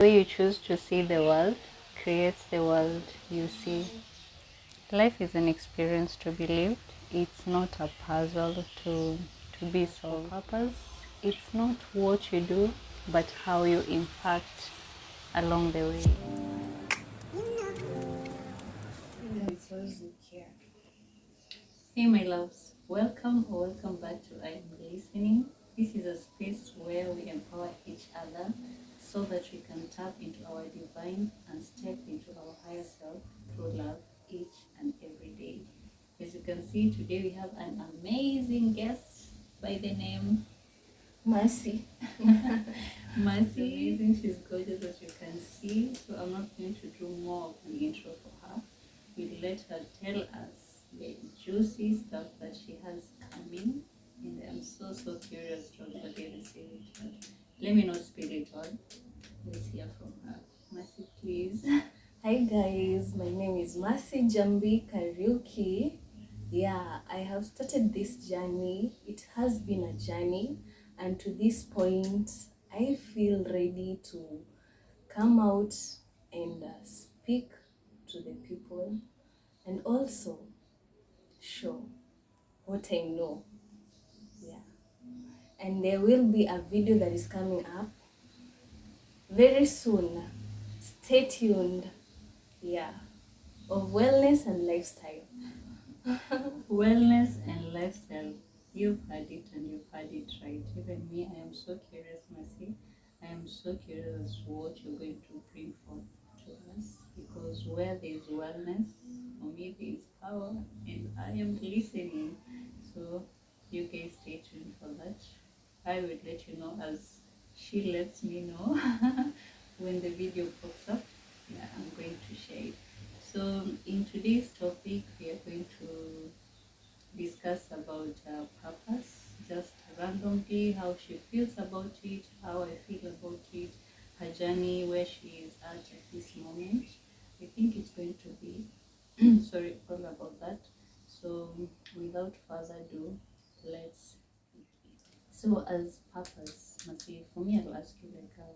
The way you choose to see the world creates the world you see. Life is an experience to be lived. It's not a puzzle to be solved. Purpose, it's not what you do, but how you impact along the way. Because you care. Hey, my loves, welcome or welcome back to I Am Listening. This is a space where we empower each other so that we can tap into our divine and step into our higher self through love each and every day. As you can see, today we have an amazing guest by the name Mercy. Mercy. Amazing, she's gorgeous as you can see. So I'm not going to do more of an intro for her. We'll let her tell us the juicy stuff that she has coming. And I'm so curious to already receive it. But let me not spill it all. Let's hear from her. Mercy, please. Hi guys, my name is Mercy Jambi Kariuki. Yeah, I have started this journey. It has been a journey, and to this point, I feel ready to come out and speak to the people and also show what I know. Yeah, and there will be a video that is coming up very soon. Stay tuned. Yeah, of wellness and lifestyle. Wellness and lifestyle. You've had it and you've had it right. Even me, I am so curious, Mercy. I am so curious as to what you're going to bring forth to us, because where there is wellness, for me there is power, and I am listening. So you guys stay tuned for that. I will let you know as she lets me know when the video pops up. Yeah, I'm going to share it. So in today's topic, we are going to discuss about purpose, just randomly how she feels about it, how I feel about it, her journey, where she is at this moment. I think it's going to be sorry all about that. So without further ado, let's begin. So as purpose, Masi, for me, I'll ask you like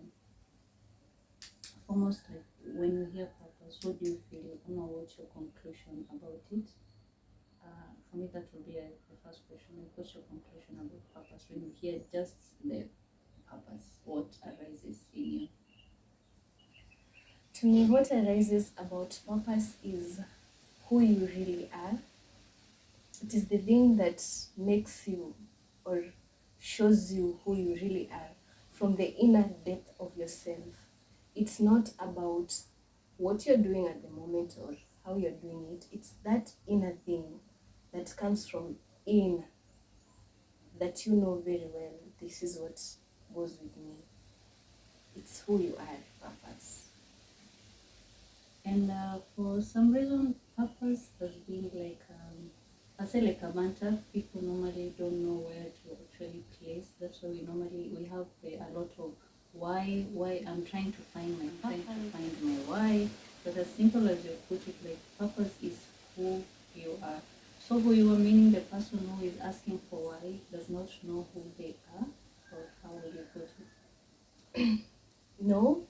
almost like when you hear purpose, what do you feel? I don't know what's your conclusion about it. For me, that will be the first question. Like, what's your conclusion about purpose when you hear just the purpose? What arises in you? To me, what arises about purpose is who you really are. It is the thing that makes you or shows you who you really are from the inner depth of yourself. It's not about what you're doing at the moment or how you're doing it. It's that inner thing that comes from in that you know very well. This is what goes with me. It's who you are, purpose. And for some reason, purpose has been like, I say like a mantra. People normally don't know where to actually place. That's why we have a lot of why. I'm trying to find my why. But as simple as you put it, like purpose is who you are. So who you are, meaning the person who is asking for why does not know who they are, or how will you put it? No,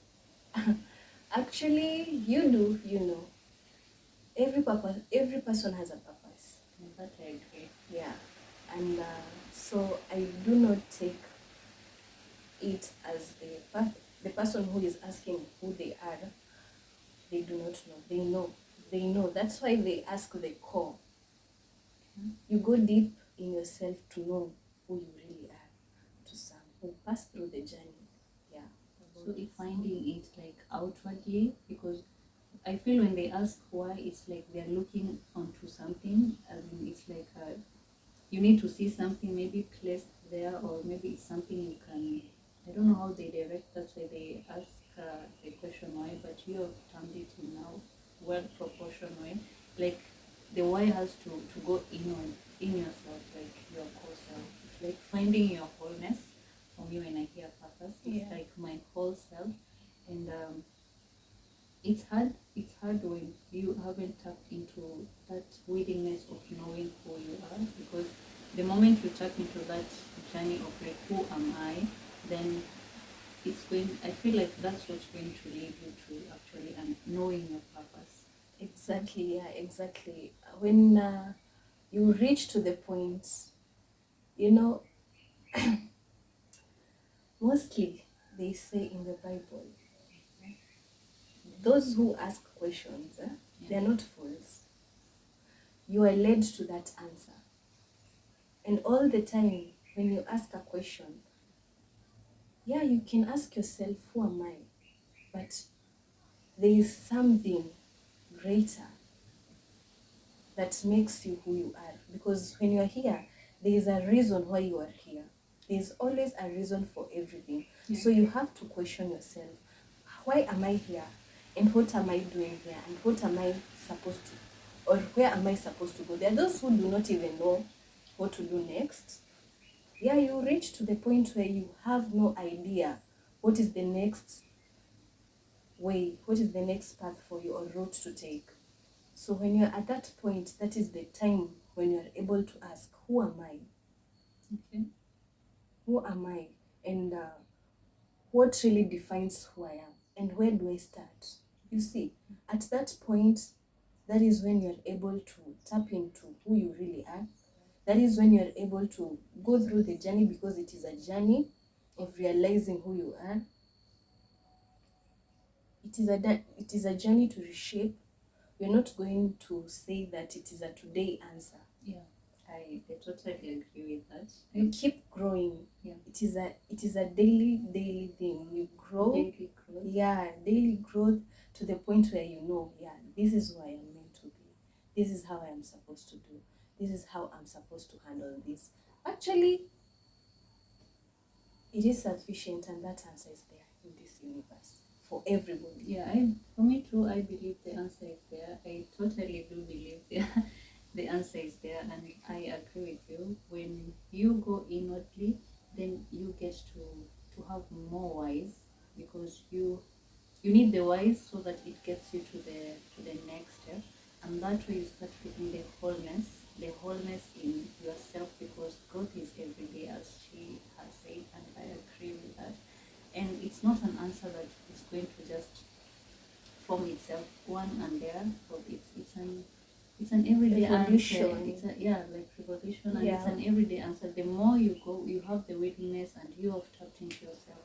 actually, you do, you know. Every person has a purpose. That I agree. Yeah, and so I do not take it as the person who is asking who they are. They do not know. They know. They know. That's why they ask the core. You go deep in yourself to know who you really are. To some who pass through the journey. Yeah. So if finding it like outwardly, because I feel when they ask why, it's like they're looking onto something. I mean, it's like you need to see something maybe placed there, or maybe it's something you can. I don't know how they direct. That's why they ask the question why. But you have termed it in now well proportioned way. Like the why has to go inward in yourself, like your core self. It's like finding your wholeness. For me, when I hear purpose, it's like my whole self, and it's hard when you haven't tapped into that willingness of knowing who you are, because the moment you tap into that journey of like who am I, then it's going, I feel like that's what's going to lead you to actually and knowing your purpose. Exactly, yeah, exactly. When you reach to the point, you know, mostly they say in the Bible, those who ask questions, they're not fools. You are led to that answer. And all the time, when you ask a question, yeah, you can ask yourself, who am I? But there is something greater that makes you who you are. Because when you're here, there is a reason why you are here. There's always a reason for everything. Yeah. So you have to question yourself, why am I here? And what am I doing here? And what am I supposed to, or where am I supposed to go? There are those who do not even know what to do next. Yeah, you reach to the point where you have no idea what is the next way, what is the next path for you or route to take. So when you're at that point, that is the time when you're able to ask, who am I? Okay. Who am I? And what really defines who I am? And where do I start? You see, at that point, that is when you're able to tap into who you really are. That is when you're able to go through the journey, because it is a journey of realizing who you are. It is a journey to reshape. We're not going to say that it is a today answer. Yeah, I totally agree with that. You keep growing. Yeah. It is a daily thing. You grow. Daily growth. Yeah, daily growth to the point where you know, yeah, this is who I am meant to be. This is how I am supposed to do. This is how I'm supposed to handle this. Actually, it is sufficient, and that answer is there in this universe for everybody. Yeah, for me too, I believe the answer is there. I totally do believe the answer is there, and I agree with you. When you go inwardly, then you get to have more wise, because you need the wise so that it gets you to the next step, and that way you start feeling the wholeness in yourself, because growth is every day, as she has said, and I agree with that. And it's not an answer that is going to just form itself one and there, but it's an everyday Revolution. answer. It's a, yeah, like revolution, and Yeah. it's an everyday answer. The more you go, you have the willingness, and you have tapped into yourself.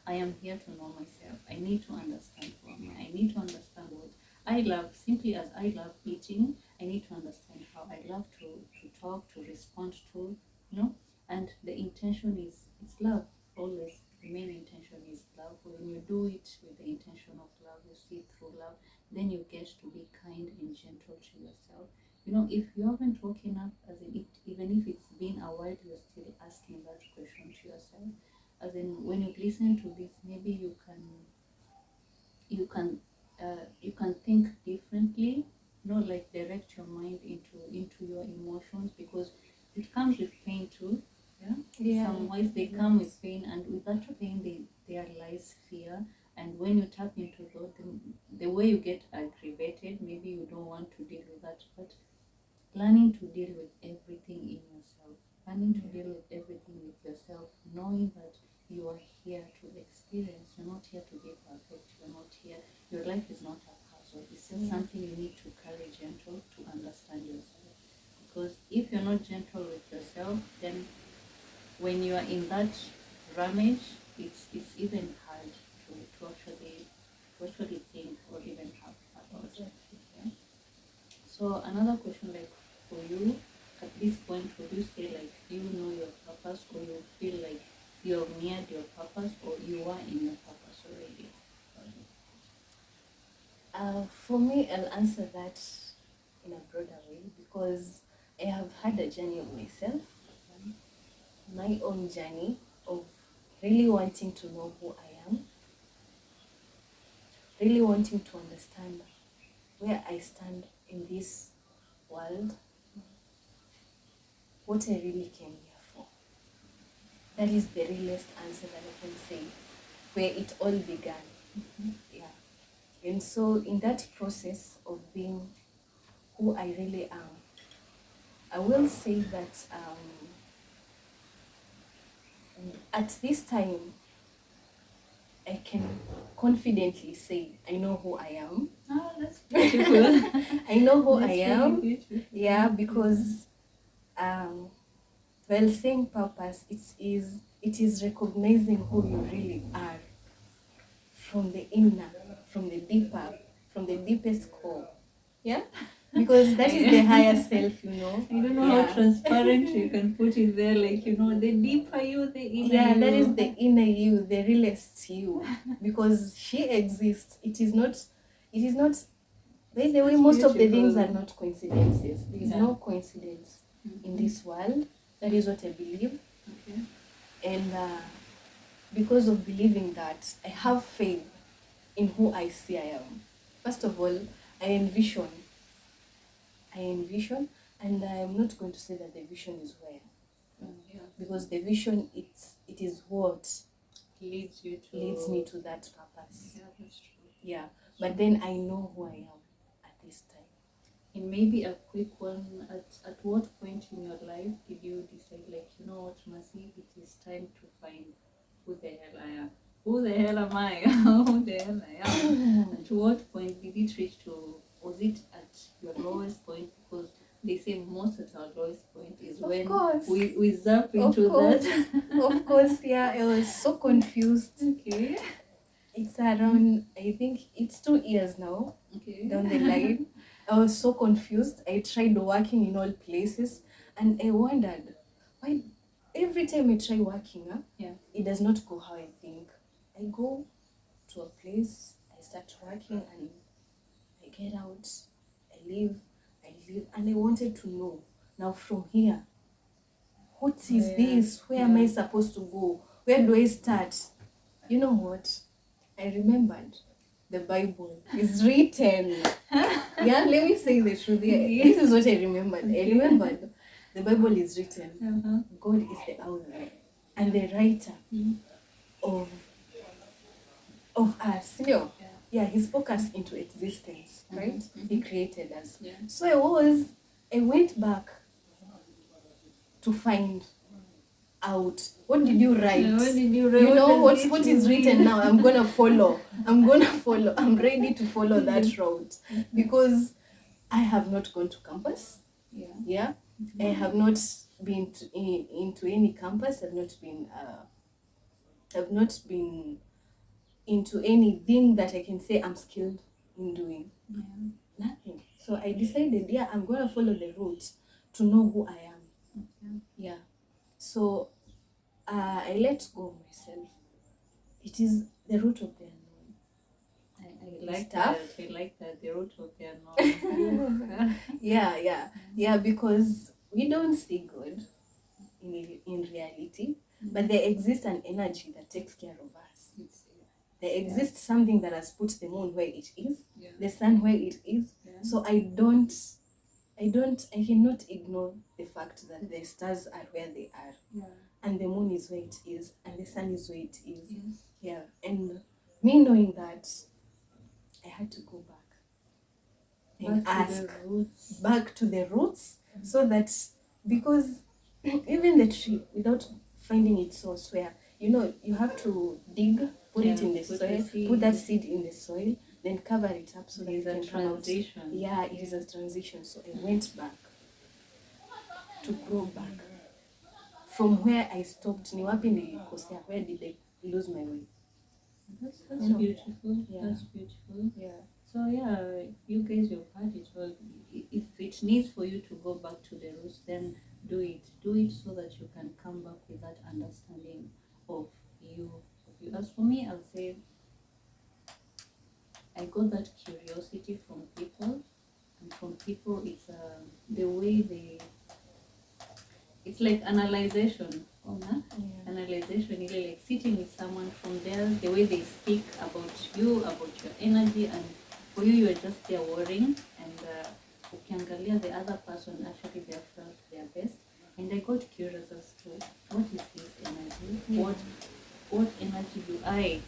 I am here to know myself. I need to understand who am I. I need to understand what I love. Simply as I love eating, I need to understand how I love to talk, to respond to, and the intention is it's love. Always the main intention is love. When you do it with the intention of love, you see it through love, then you get to be kind and gentle to yourself. If you haven't woken up, as in it, even if it's been a while, you're still asking that question to yourself. As in, when you listen to this, maybe you can you can think differently. Like direct your mind into your emotions, because it comes with pain too. Yeah. Some ways they come with pain, and with that pain there lies fear. And when you tap into those, the way you get aggravated, maybe you don't want to deal with that, but learning to deal with everything in yourself, learning to deal with everything with yourself, knowing that you are here to experience. You're not here to be perfect. You're not here. Your life is not a puzzle. It's just something you need to carry gentle to understand yourself. Because if you're not gentle with yourself, then when you are in that ramage, it's even hard to actually think or even have about it. Yeah? So another question, like for you, at this point, would you say like you know your purpose, or you feel like you're near your purpose, or you are in your purpose already? For me, I'll answer that in a broader way, because I have had a journey of myself, my own journey of really wanting to know who I am, really wanting to understand where I stand in this world, what I really came here for. That is the realest answer that I can say, where it all began. Yeah. And so, in that process of being who I really am, I will say that at this time, I can confidently say I know who I am. Oh, that's beautiful. I know who That's I really am. beautiful. Yeah, because well, saying purpose, it is recognizing who you really are from the inner, from the deeper, from the deepest core. Yeah, because that is the higher self, you know. I don't know Yeah. how transparent you can put it there, like, you know, the deeper you, the inner Yeah, you. that is the inner you, the realest you, because she exists. It is not. By the way, That's most of the things beautiful. are not coincidences. There is Yeah. no coincidence in this world. That is what I believe, Okay. and because of believing that, I have faith in who I see I am. First of all, I envision. I envision, and I'm not going to say that the vision is where, Yeah. because the vision it is what Leads you to. leads me to that purpose. Yeah, that's true. Yeah, but then I know who I am at this time. And maybe a quick one, at what point in your life did you decide, like, you know what, Mercy, it is time to find who the hell I am? Who the hell am I? Who the hell I am? At what point did it reach to, was it at your lowest point? Because they say most at our lowest point is Of when course. we zap Of into course, that. of course, yeah. I was so confused. Okay. It's around, I think it's 2 years now Okay. down the line. I was so confused. I tried working in all places, and I wondered why every time I try working, Yeah. it does not go how I think. I go to a place, I start working, and I get out, I leave, and I wanted to know now from here, what is this? Where am I supposed to go? Where do I start? You know what? I remembered the Bible is written. Yeah, let me say the truth. Yeah, Okay. this is what I remembered. I remembered the Bible is written. Uh-huh. God is the author and the writer of us. You know, yeah, He spoke us into existence, right? He created us. Yeah. So I went back to find out what did you write. What did you write? You know What does what it is written mean? now. I'm gonna follow. I'm ready to follow that route, because I have not gone to campus. Yeah. Yeah, I have not been into any campus. I've not been into anything that I can say I'm skilled in doing. Yeah. Nothing. So I decided, yeah, I'm gonna follow the route to know who I am. Okay. Yeah. So I let go of myself. It is the root of the unknown. I like Stuff. that. I like that. The root of the unknown. Yeah, because we don't see God in reality, but there exists an energy that takes care of us. There exists something that has put the moon where it is, the sun where it is. So I cannot ignore the fact that the stars are where they are, and the moon is where it is, and the sun is where it is. Yeah, and me knowing that, I had to go back and ask back to the roots, so that, because even the tree, without finding its source, where you have to dig, put it in the soil, put that seed in the soil, then cover it up so that it can come out. Yeah, it is a transition. So I went back to grow back from where I stopped. Ni wapi nilikosea? Where did I lose my way? That's beautiful. Yeah. That's beautiful. Yeah. So yeah, you guys, your part it well. If it needs for you to go back to the roots, then do it. Do it so that you can come back with that understanding of you. As for me, I'll say I got that curiosity from people, and from people, it's the way they. It's like analyzation. Analyzation is like sitting with someone from there, the way they speak about you, about your energy, and for you, you're just there worrying, and ukiangalia the other person, actually they have felt their best. And I got curious as to what is this energy? What energy do I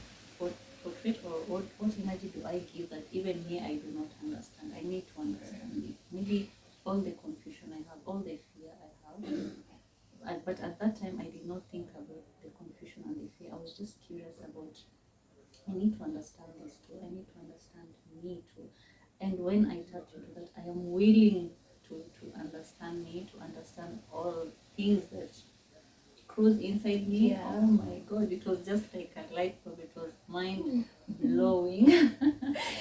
portray, or what energy do I give that even me I do not understand? I need to understand it. Maybe all the confusion I have, all the fear I have. But at that time, I did not think about the confusion and the fear. I was just curious about me too. And when I tapped into that, I am willing to understand me, to understand all things that cruise inside me. Yeah. Oh my god, it was just like a light bulb. It was mind blowing.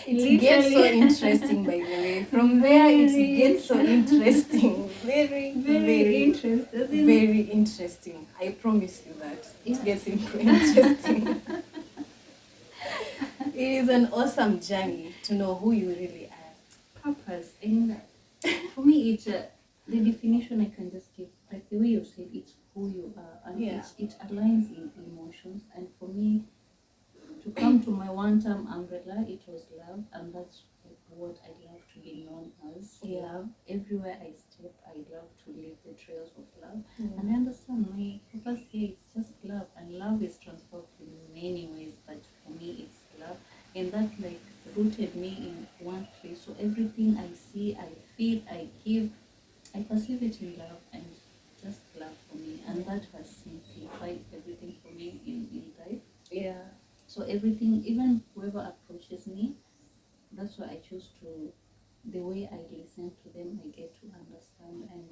It gets so interesting, by the way. From there, it gets so interesting. Very interesting. very interesting. I promise you that. It gets interesting. It is an awesome journey to know who you really are. Purpose. And for me, it's the definition I can just give, like the way you said, it's who you are, and it aligns in emotions. And for me, to come to my one-term umbrella, it was love, and that's like what I love to be known as. Love. Everywhere I step, I love to leave the trails of love. And I understand my purpose here is just love, and love is transformed in many ways, but for me, it's love, and that like rooted me in one place. So everything I see, I feel, I give, I perceive it in love, and just love for me, and that has simplified everything for me in life. Yeah. So everything, even whoever approaches me, that's why I choose to, the way I listen to them, I get to understand, and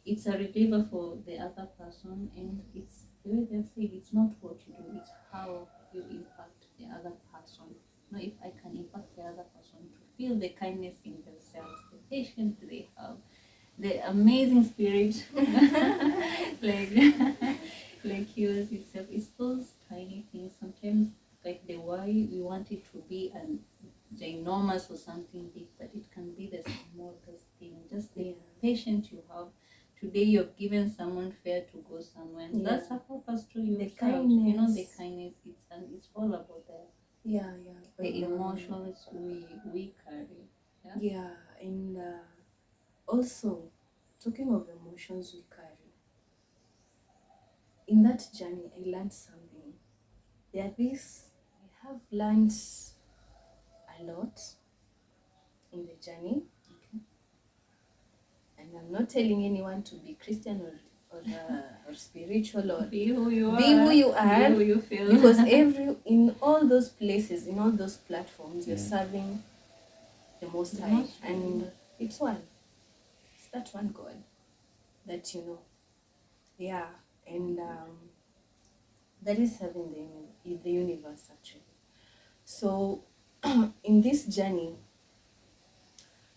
it's a reliever for the other person, and it's the way they say it's not what you do, it's how you impact the other person. Now, if I can impact the other person to feel the kindness in themselves, the patience they have, the amazing spirit, like like yours itself, it's those tiny things. Sometimes, like the why we want it to be an ginormous or something big, but it can be the smallest thing. Just the patience you have. Today you've given someone fare to go somewhere. That's a purpose to you. The kindness. You know, the kindness. It's all about the the emotions we carry. Yeah, and also talking of emotions we carry. In that journey, I learned something. I have learned a lot in the journey. And I'm not telling anyone to be Christian or spiritual, or be who you be who you are, be who you feel. because in all those places, in all those platforms, you're serving the Most High, and it's one. It's that one God that you know. Yeah, and that is serving the universe actually. So in this journey,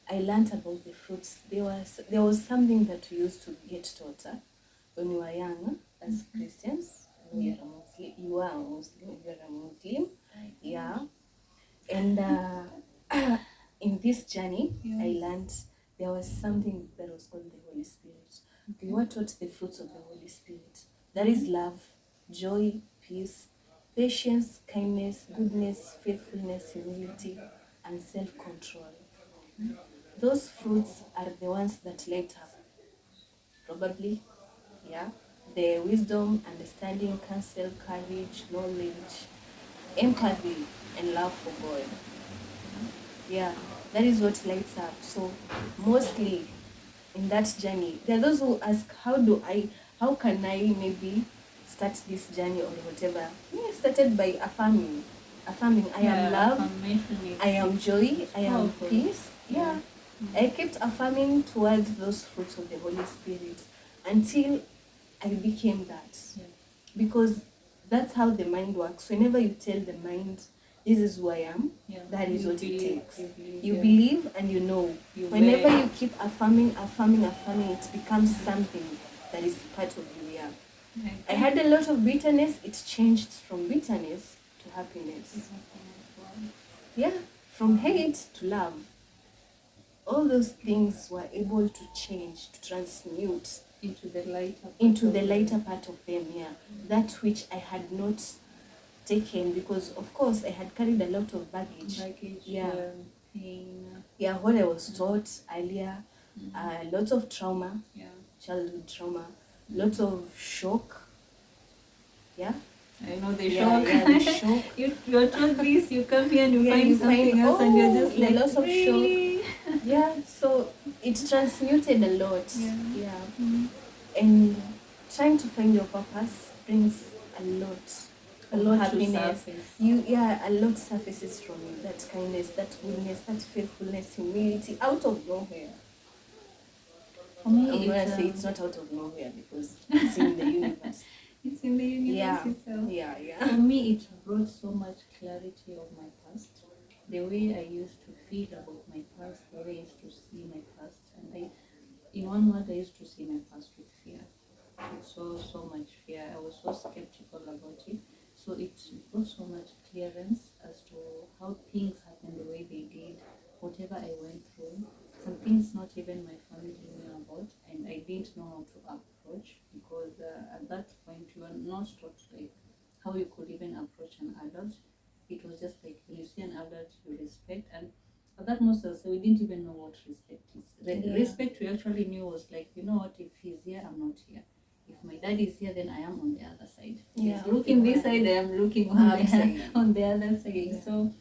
I learned about the fruits. There was something that we used to get taught when we were young as Christians. You're a Muslim. You are a Muslim. You're a Muslim. Yeah. And in this journey, I learned there was something that was called the Holy Spirit. We were taught the fruits of the Holy Spirit. That is love, joy, peace, patience, kindness, goodness, faithfulness, humility, and self-control. Those fruits are the ones that light up, probably, the wisdom, understanding, counsel, courage, knowledge, empathy, and love for God. Yeah, that is what lights up. So mostly in that journey, there are those who ask, how can I maybe start this journey or whatever. I started by affirming, I am love, I am joy, I am peace. Yeah. I kept affirming towards those fruits of the Holy Spirit until I became that. Because that's how the mind works. Whenever you tell the mind, this is who I am, that is what it takes. You believe and you know. Whenever you keep affirming, it becomes something that is part of you. Yeah. I had a lot of bitterness. It changed from bitterness to happiness. Yeah, from hate to love. All those things were able to change, to transmute into the lighter part of them. Yeah, that which I had not taken, because of course I had carried a lot of baggage. Pain. Yeah, what I was taught earlier, lots of trauma, childhood trauma, lots of shock. Yeah. I know the shock. The shock. You're told this, you come here and you find something else, and you're just like, lots of shock. Yeah, so it transmuted a lot. And trying to find your purpose brings a lot a of lot happiness. to surface. A lot surfaces from you. That kindness, that goodness, that faithfulness, humility, out of nowhere. For me, I'm gonna say it's not out of nowhere because it's in the universe. It's in the universe itself. For me, it brought so much clarity of my past. The way I used to feel about my past, the way I used to see my past, and in one word, I used to see my past with fear. With so much fear. I was so skeptical about it. So it brought so much clearance as to how things happened the way they did, whatever I went through. Some things not even my family knew about, and I didn't know how to approach because at that point you are not taught like how you could even approach an adult. It was just like when you see an adult, you respect, and at that most of us, we didn't even know what respect is. Respect we actually knew was like, you know what, if he's here, I'm not here. If my dad is here, then I am on the other side. He's looking this side, I am looking on the other side. So,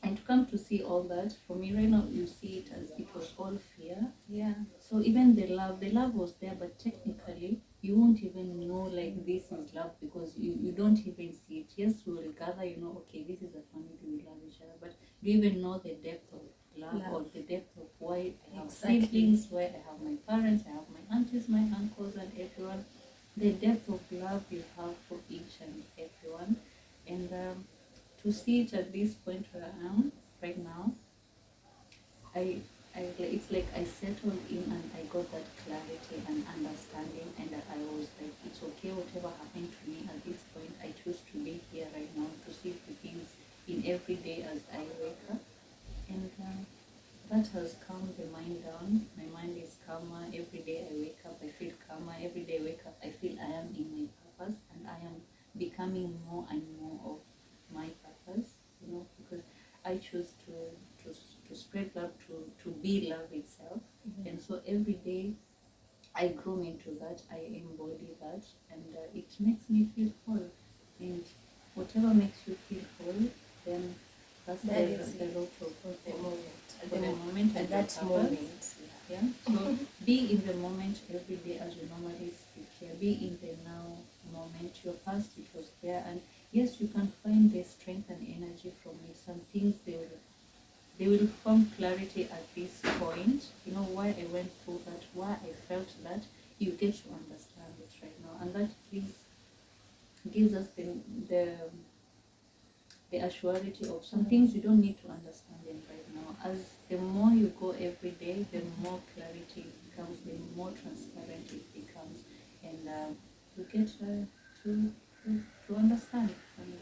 and to come to see all that, for me right now, you see it as it was all fear. So even the love was there, but technically, you won't even know like this is love because you don't even see it. Yes, we will gather, okay, this is a family, we love each other, but do you even know the depth of love or the depth of why I have siblings, why I have my parents, I have my aunties, my uncles, and everyone, the depth of love you have for each and everyone. And to see it at this point where I am right now, it's like I settled in and I got that clarity and understanding, and I was like, it's okay, whatever happened to me at this point, I choose to be here right now to see the things in every day as I wake up, and that has calmed the mind down. My mind is calmer. Every day I wake up, I feel calmer. Every day I wake up, I feel I am in my purpose, and I am becoming more and more of my purpose. Because I choose to spread love, to be love itself, and so every day I grow into that. I embody that, and it makes me feel whole. And whatever makes you feel whole, then that's the root of the moment. At the moment, at that moment. Yeah. So be in the moment every day, as we normally speak here. Be in the now moment. Your past, it was there, and yes, you can find the strength and energy from it. Some things they will form clarity at this point. You know why I went through that, why I felt that. You get to understand it right now, and that gives us the assurity of some things you don't need to understand them right now. As the more you go every day, the more clarity it becomes, the more transparent it becomes, and you get to understand and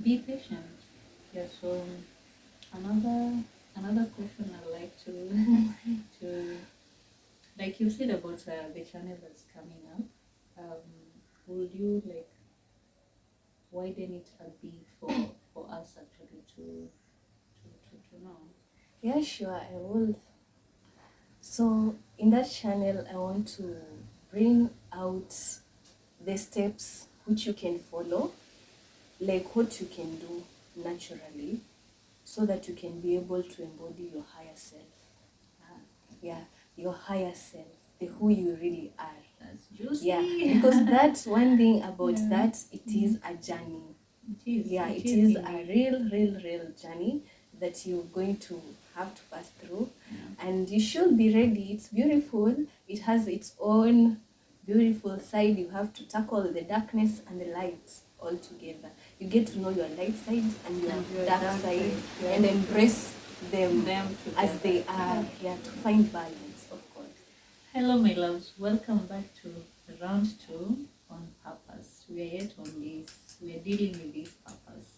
be patient. Yeah. So another question I like to to like you said about the channel that's coming up. Would you like widen it a bit for us actually to know? Yeah, sure, I will. So in that channel, I want to bring out the steps which you can follow, like what you can do naturally, so that you can be able to embody your higher self. Your higher self, the who you really are. That's juicy. Yeah, because that's one thing about that, it is a journey. It is a real journey that you're going to have to pass through, and you should be ready. It's beautiful. It has its own beautiful side. You have to tackle the darkness and the lights all together. You get to know your light sides and your dark side, and embrace them as they are. To find balance, of course. Hello, my loves. Welcome back to round 2 on purpose. We are yet on this. We are dealing with this purpose.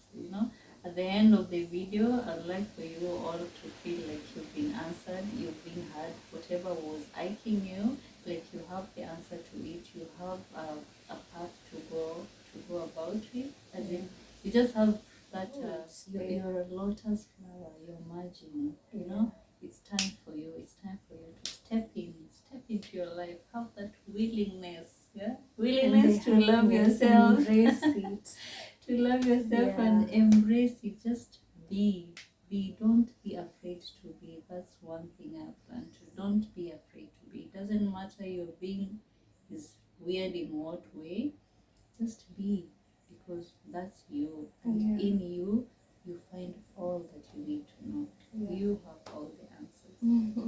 At the end of the video, I'd like for you all to feel like you've been answered, you've been heard. Whatever was aching you, like you have the answer to it. You have a path to go about it. As in, you just have that. You're a lotus flower. You're margin. It's time for you. It's time for you to step into your life. Have that willingness. Willingness to love yourself. Embrace it. To love yourself and embrace it. Just be. Don't be afraid to be. That's one thing I've learned. Don't be afraid to be. It doesn't matter your being is weird in what way. Just be. because that's you, and in you find all that you need to know. You have all the answers.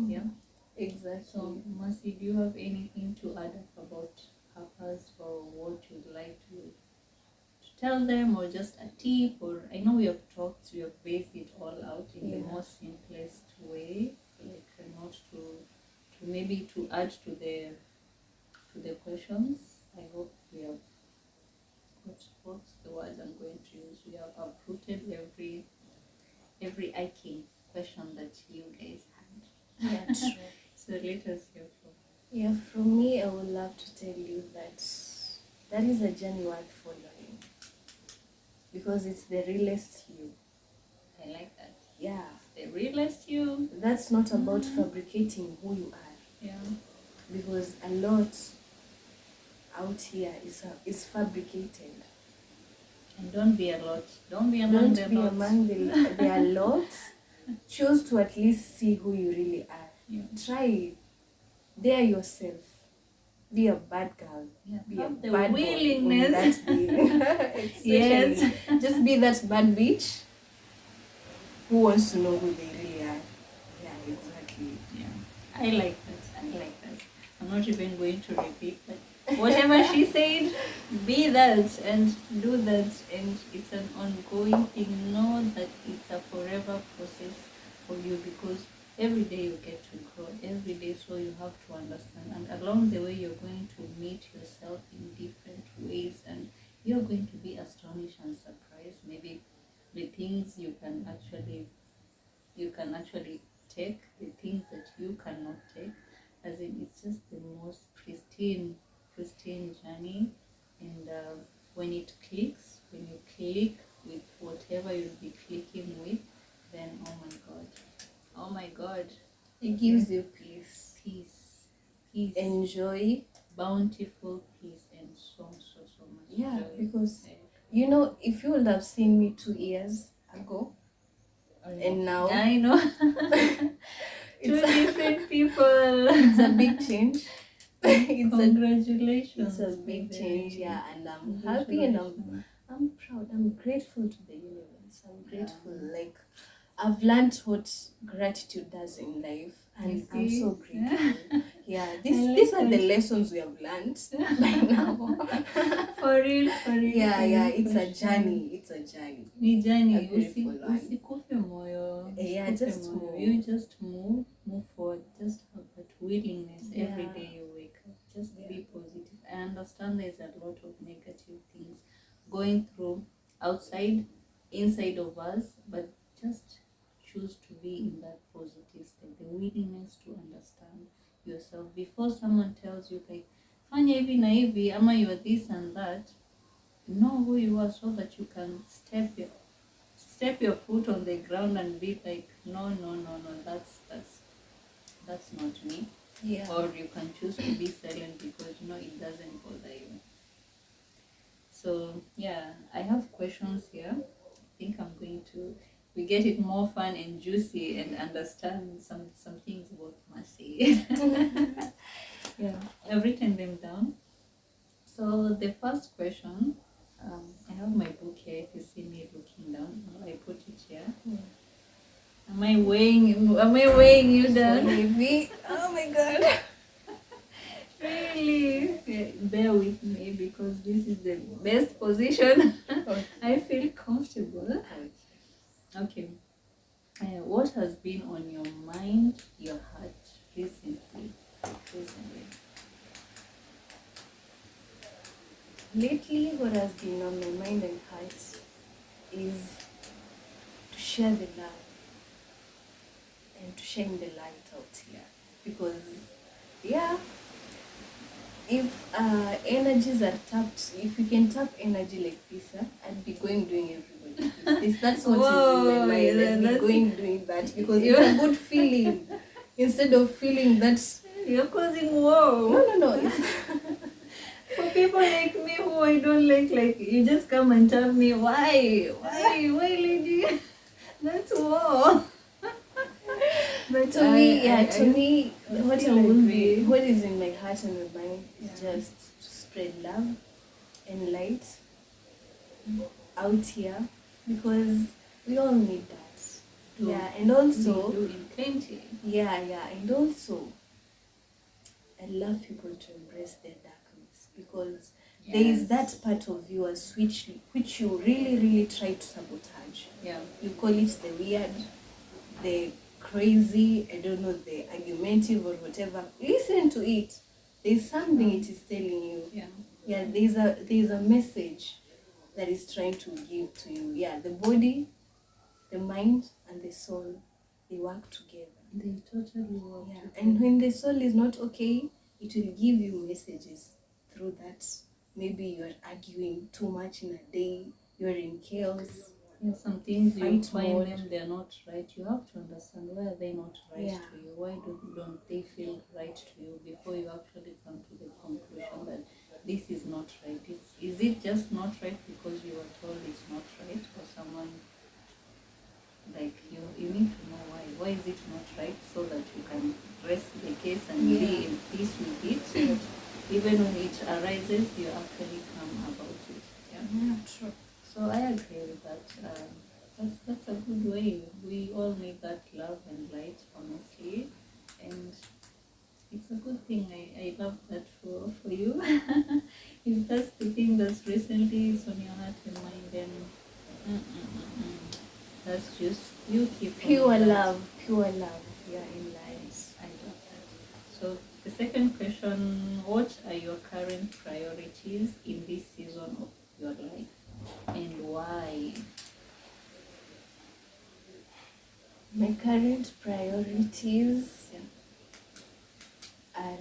Yeah. Exactly. So, Mercy, do you have anything to add up about purpose, or what you'd like to tell them, or just a tip? Or I know we have based it all out in the most simplest way, like not to maybe to add to the questions. I hope we have what's the word I'm going to use? We have uprooted every aching question that you guys had. Yeah, true. So let us hear from. Yeah, from me, I would love to tell you that is a journey worth following, because it's the realest you. I like that. Yeah. The realest you. That's not about fabricating who you are. Yeah. Because a lot out here is fabricated. And don't be a lot. Don't be among the lot. There are lots. Choose to at least see who you really are. Yeah. Try. Dare yourself. Be a bad girl. Yeah. Be Have a the bad willingness. boy in that day. Yes. Just be that bad bitch who wants to know who they really are. Yeah, exactly. Yeah. I like that. I'm not even going to repeat, but whatever she said, be that and do that, and it's an ongoing thing. Know that it's a forever process for you, because every day you get to grow, every day, so you have to understand, and along the way you're going to meet yourself in different ways, and you're going to be astonished and surprised. Maybe the things you can actually take, the things that you cannot take, as in it's just the most pristine journey. And when it clicks, when you click with whatever you'll be clicking with, then oh my god, It gives you peace, enjoy, bountiful peace, and so much yeah, joy. because you know, if you would have seen me 2 years ago and now, I know. Two different people. It's a big change. Congratulations. It's a big change, yeah, and I'm happy and I'm proud. I'm grateful to the universe. I'm grateful. Like, I've learned what gratitude does in life, and I'm so grateful. Yeah, these are the lessons we have learned by now. For real. Yeah, it's a journey. It's a journey. Ni journey. Usikufe moyo. Yeah, just move. You just move forward. Just have that willingness every day you wake up. Just be positive. I understand there's a lot of negative things going through outside, inside of us, but just choose to be in that positive state. The willingness to understand yourself before someone tells you like, fanya hivi na hivi, ama you are this and that. Know who you are, so that you can step your foot on the ground and be like, no, that's not me. Yeah. Or you can choose to be silent because it doesn't bother you. So yeah, I have questions here. I think I'm going to get it more fun and juicy and understand some things about Mercy. Yeah, I've written them down. So the first question, I have my book here. If you see me looking down, I put it here. Yeah. Am I weighing you down? Maybe. Oh my god. Really? Yeah, bear with me, because this is the best position. Okay. I feel comfortable. Okay. What has been on your mind, your heart recently? Lately, what has been on my mind and heart is to share the love and to shine the light out here. Because, yeah, if energies are tapped, if you can tap energy like this, I'd be doing everybody this. That's what is in my mind. I'd be doing that, because it's a good feeling. Instead of feeling that you're causing woe. No. It's for people like me who I don't like you just come and tell me why, lady? That's war. But to me, what is in my heart and my mind is just to spread love and light. out here, because we all need that. Do- Yeah, and also, we do in plenty. yeah, and also, I love people to embrace their darkness, because there is that part of yours which you really try to sabotage. Yeah. You call it the weird, the crazy, I don't know, the argumentative or whatever. Listen to it. There's something it is telling you. Yeah. Yeah, there's a message that is trying to give to you. Yeah, the body, the mind, and the soul, they work together. They totally work. Yeah, and when the soul is not okay, it will give you messages through that. Maybe you're arguing too much in a day, you're in chaos. Yeah, some things you Fight find mode. them they're not right. You have to understand why are they not right Yeah. to you? Why don't they feel right to you before you actually come to the conclusion that this is not right? Is it just not right because you were told it's not right, or someone like you need to know why. Why is it not right, so that you can rest the case and be in peace with it, so that even when it arises, you actually come about it. Yeah, True. so I agree with that. That's a good way. We all need that love and light, honestly, and it's a good thing. I love that for you. If that's the thing that's recently is on your heart and mind, then that's just you keep Pure on that. love, yeah, in life. I love that. So the second question: what are your current priorities in this season of your life, and why? My current priorities Yeah. are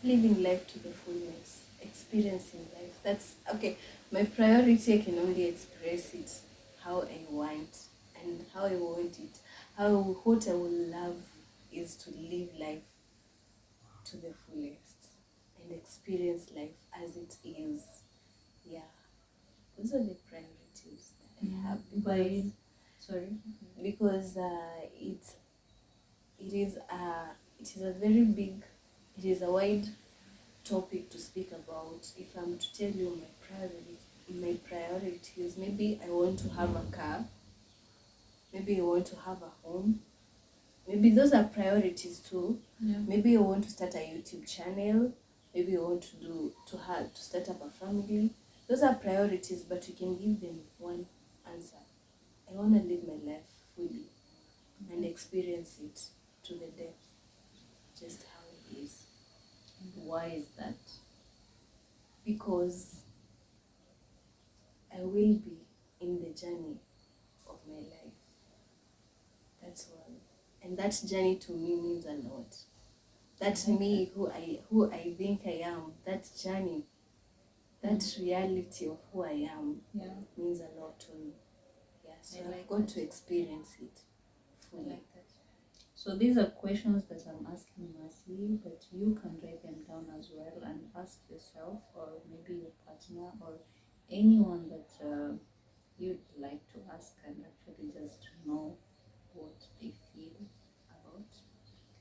living life to the fullness, experiencing life. That's okay. My priority, I can only express it how I want, and how I want it. What I would love is to live life to the fullest and experience life as it is. Yeah, those are the priorities that I have, By because it is a very big, it is a wide topic to speak about. If I'm to tell you my priorities, maybe I want to have a car, maybe I want to have a home, maybe those are priorities too. Yeah. Maybe I want to start a YouTube channel, maybe I want to start up a family. Those are priorities, but you can give them one answer. I want to live my life fully and experience it to the depth, just how it is. And why is that? Because I will be in the journey of my life. That's all. And that journey to me means a lot. That's me, who I think I am. That journey, that reality of who I am, means a lot to me. Yeah, so I've got to experience it fully. I like that. So these are questions that I'm asking Mercy, but you can write them down as well and ask yourself, or maybe your partner, or anyone that you'd like to ask, and actually just know what they feel about.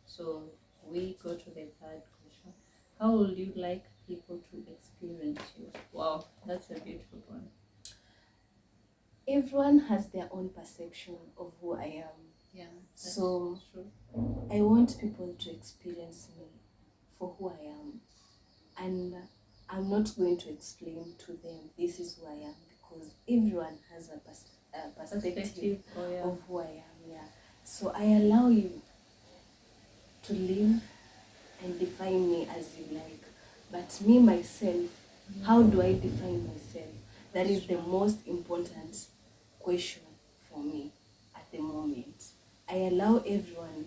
So we go to the third question. How would you like people to experience you? Wow, that's a beautiful one. Everyone has their own perception of who I am. Yeah, that's so true. I want people to experience me for who I am. And I'm not going to explain to them this is who I am, because everyone has a perspective of who I am. Yeah. So I allow you to live and define me as you like. But me, myself, how do I define myself? That is the most important question for me at the moment. I allow everyone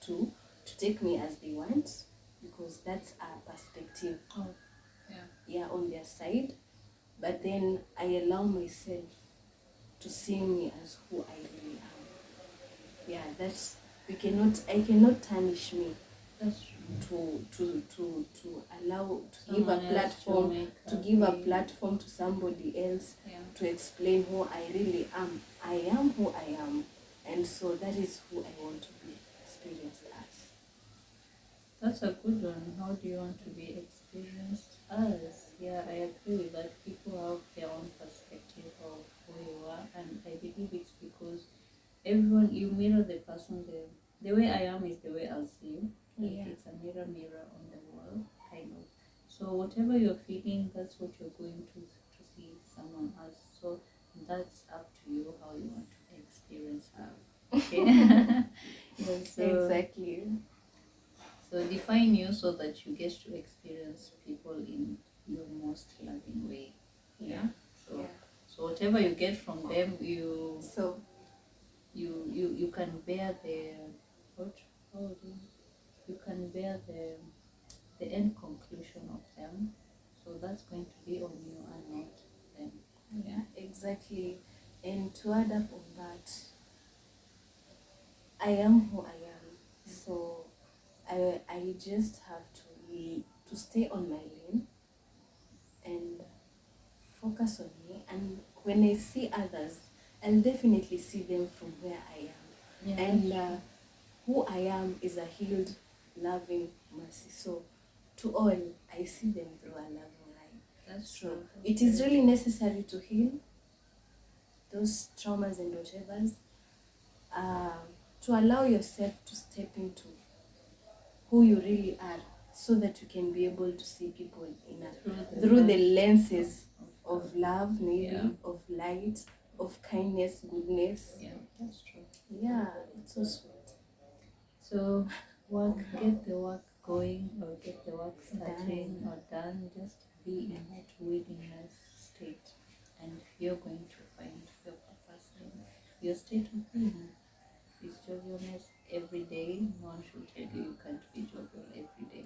to take me as they want, because that's a perspective on their side. But then I allow myself to see me as who I really am. Yeah, that's I cannot tarnish me. That's true. To allow to give a platform to somebody else to explain who I really am. I am who I am, and so that is who I want to be experienced as. That's a good one. How do you want to be experienced? experienced us. Yeah, I agree with that. People have their own perspective of who you are, and I believe it's because everyone, you mirror the person. The way I am is the way I'll see you. Like Yeah. it's a mirror on the wall, kind of. So whatever you're feeling, that's what you're going to see someone else. So that's up to you how you want to experience her. Okay. Yeah, Exactly. so define you so that you get to experience people in your most loving way. Yeah. So Yeah. so whatever you get from them, you So you can bear the what how do you can bear the end conclusion of them. So that's going to be on you and not them. yeah, exactly. And to add up on that, I am who I am. So I just have to stay on my lane and focus on me. And when I see others, I'll definitely see them from where I am. Yeah, And who I am is a healed, loving mercy. So to all, I see them through a loving light. that's So true. it is really necessary to heal those traumas and whatevers, to allow yourself to step into who you really are, so that you can be able to see people in through the lenses of love, maybe, Yeah. of light, of kindness, goodness. Yeah, that's true. Yeah, it's so sweet. So get the work going, or get the work starting or done. Just be in that willingness state, and you're going to find your purpose in your state of being. It's jovialness every day. No one should tell you you can't be jovial every day.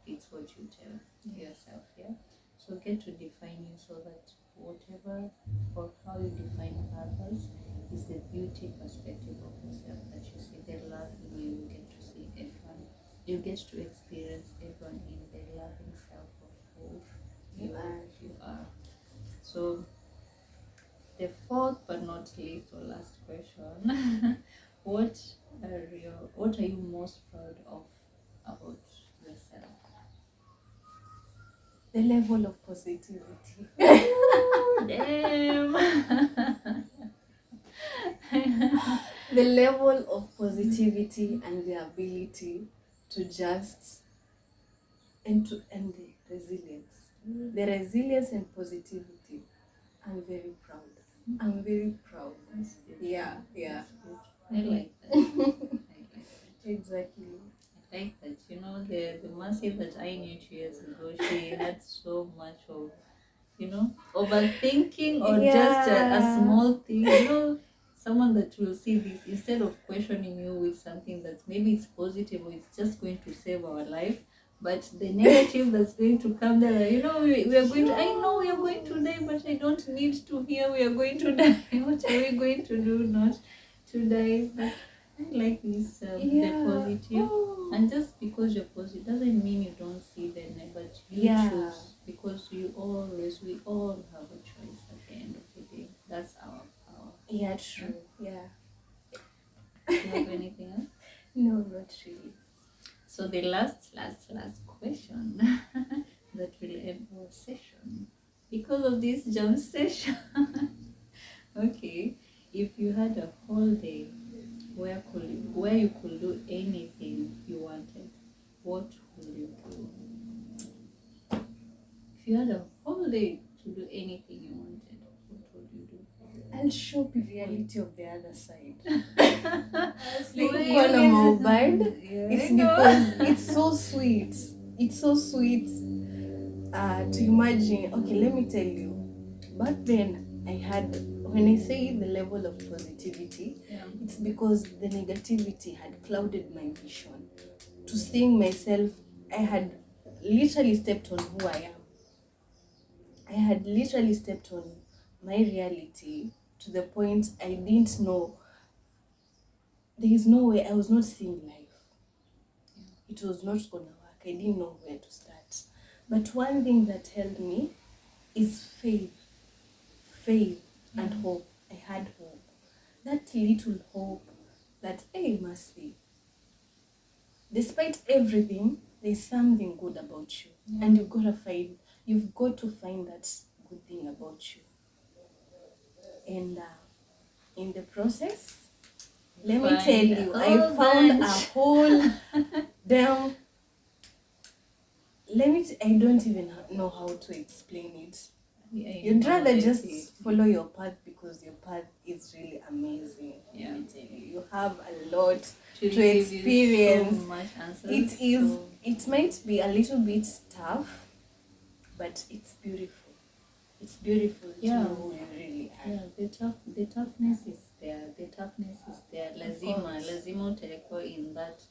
It's what you tell yourself, yeah? So get to define you so that whatever or how you define others is the beauty perspective of yourself that you see. The love in you, you get to see everyone. You get to experience everyone in the loving self of who you are. So the fourth but not least or last question. What are you most proud of about yourself? The level of positivity. Damn. The level of positivity and the ability to just and the resilience. The resilience and positivity. I'm very proud. I'm very proud. Yeah, yeah. I like that. I like that. Exactly. I like that. You know, the Mercy that I knew 2 years ago, she had so much of, overthinking or just a small thing. Someone that will see this instead of questioning you with something that maybe it's positive or it's just going to save our life. But the negative that's going to come there, we are going to, I know we are going to die, but I don't need to hear we are going to die. What are we going to do not to die? But I like this, the positive. And just because you're positive doesn't mean you don't see the negative. You choose, because we all have a choice at the end of the day. That's our power. Yeah, true. Yeah. Do you have anything else? No, not really. So the last question that will end our session, because of this jam session. Okay, if you had a whole day where you could do anything you wanted, what would you do? If you had a whole day to do anything you wanted, what would you do? I'll show the reality of the other side. Like, on a mobile, it's because it's so sweet. It's so sweet to imagine. Okay, let me tell you. Back then, when I say the level of positivity, it's because the negativity had clouded my vision. To seeing myself, I had literally stepped on who I am. I had literally stepped on my reality to the point I didn't know. There is no way. I was not seeing life. It was not gonna work. I didn't know where to start. But one thing that held me is faith. Faith and hope. I had hope. That little hope that, hey, Mercy, despite everything, there's something good about you, and you've got to find that good thing about you. And in the process, let me tell you, I found a whole damn. I don't even know how to explain it. You'd rather just follow your path because your path is really amazing. Yeah. Let me tell you, you have a lot to experience. So much answers, it might be a little bit tough, but it's beautiful. It's beautiful to know who you really are. Yeah, the toughness is there. Lazima utekwa in that,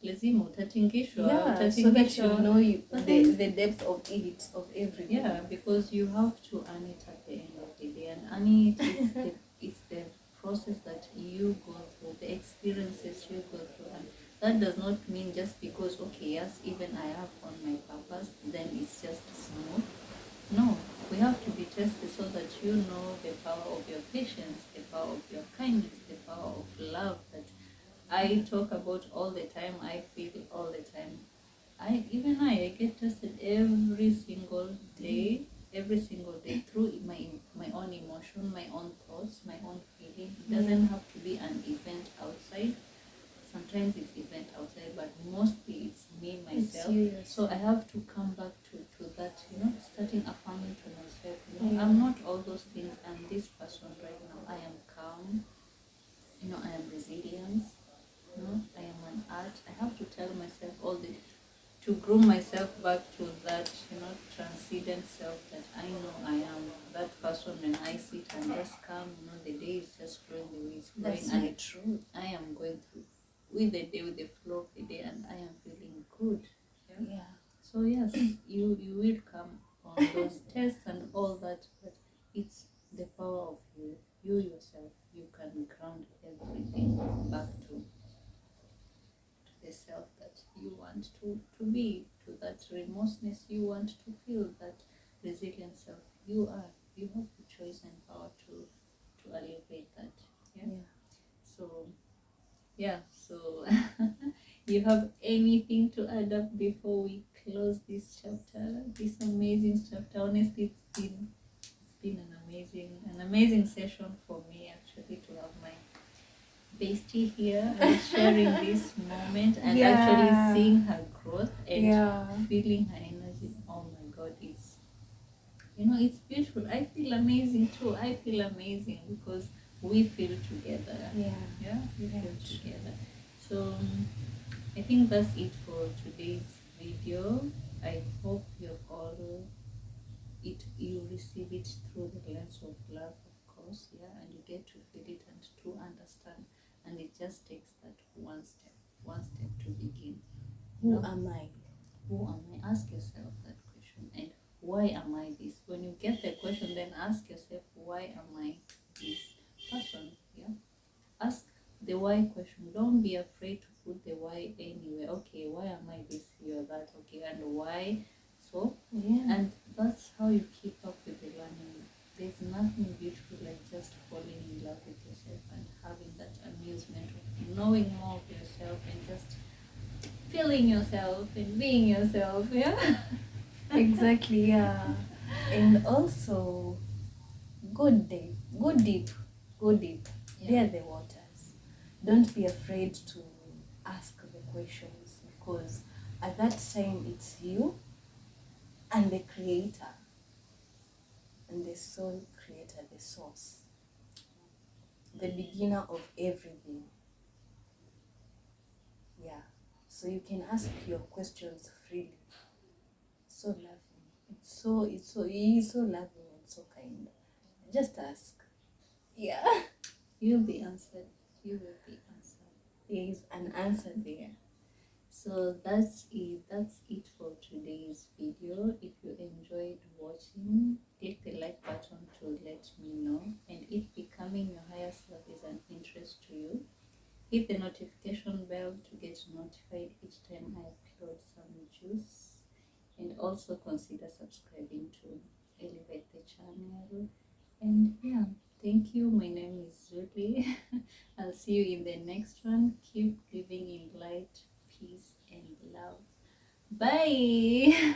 lazima utatingishwa. Yeah, so that you know the depth of it, of everything. Yeah, because you have to earn it at the end of the day, and earning it is the process that you go through, the experiences you go through, and that does not mean just because, okay, yes, even I have found my purpose, then it's just smooth. No, we have to be tested so that you know the power of your patience, the power of your kindness, the power of love that I talk about all the time, I feel all the time. I get tested every single day through my own emotion, my own thoughts, my own feeling. It doesn't have to be an event outside. Sometimes it's event outside, but mostly it's me, myself. So I have to come back to that, starting affirming to myself. I'm not all those things. I'm this person right now. I am calm. I am resilient. I am an art. I have to tell myself all this to groom myself back to that, transcendent self that I know I am that person. When I sit and just calm, the day is just flowing the way it's flowing. That's really true. I am going through with the day, with the flow of the day, and I am feeling good. Yeah. So yes, you will come on those tests and all that, but it's the power of you yourself. You can ground everything back to the self that you want to be, to that remorselessness you want to feel, that resilient self you are. You have the choice and power to elevate that. So you have anything to add up before we close this chapter, this amazing chapter? Honestly, it's been an amazing session for me, actually, to have my bestie here and sharing this moment and actually seeing her growth and feeling her energy. Oh my God, it's beautiful. I feel amazing too. I feel amazing because we feel together. We feel together. So I think that's it for today's video. I hope you receive it through the lens of love, of course, and you get to feel it and to understand. And it just takes that one step to begin. Who am I? Who am I? Ask yourself that question. And why am I this? When you get the question, then ask yourself, why am I this person? Ask the why question. Don't be afraid to put the why anywhere. Okay, why am I this or that? Okay, and why? So, and that's how you keep up with the learning. There's nothing beautiful like just falling in love with yourself and having that amusement of knowing more of yourself and just feeling yourself and being yourself. Exactly. And also go deep. They are the waters. Don't be afraid to ask the questions, because at that time it's you and the creator and the soul creator, the source, the beginner of everything. So you can ask your questions freely. So loving. He is so loving and so kind. Just ask. You'll be answered. You will be answered. There is an answer there. So that's it for today's video. If you enjoyed watching, click the like button to let me know. And if becoming your higher self is an interest to you, hit the notification bell to get notified each time I upload some juice. And also consider subscribing to elevate the channel. And thank you. My name is Julie. I'll see you in the next one. Keep living in light, peace, and love. Hi.